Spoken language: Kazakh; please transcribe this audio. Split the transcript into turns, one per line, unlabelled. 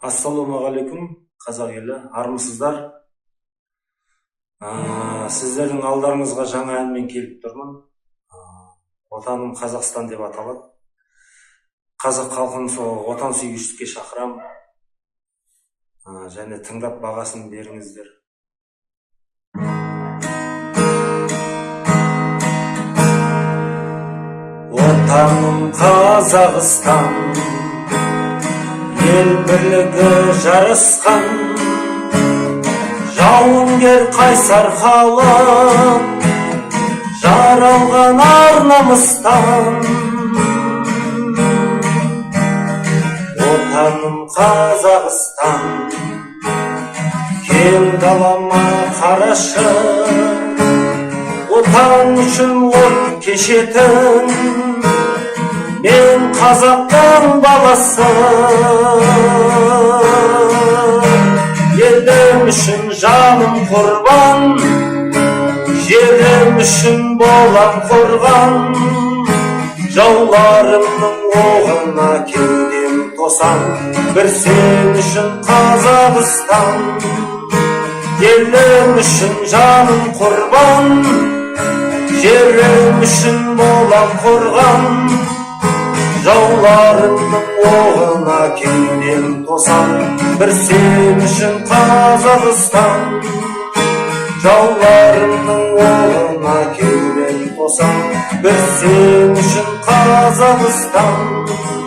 Ассалаумағалейкум, қазақ елі, армысыздар. Сіздердің алдарыңызға жаңа әнмен келіп тұрмын. Отаным Қазақстан деп аталады. Қазақ халқын сол отансүйгіштікке шақырам. Және тыңдап бағасын беріңіздер. Отаным Қазақстан, ел бірлігі жарасқан, жауынгер қайсар халық, жаралған ар намыстан. Отаным Қазақстан, кең далама қарашы, отан үшін от кешетін мен қазақтың баласы. Елім үшін жаным құрбан, жерім үшін болам қорған, жауларымның оғына кеудем тосам, бір сен үшін Қазақстан. Елім үшін жаным құрбан, жерім үшін болам қорған, жауларымның оғына кеудем тосам, бір сен үшін Қазақстан. Жауларымның оғына кеудем тосам, бір сен үшін Қазақстан.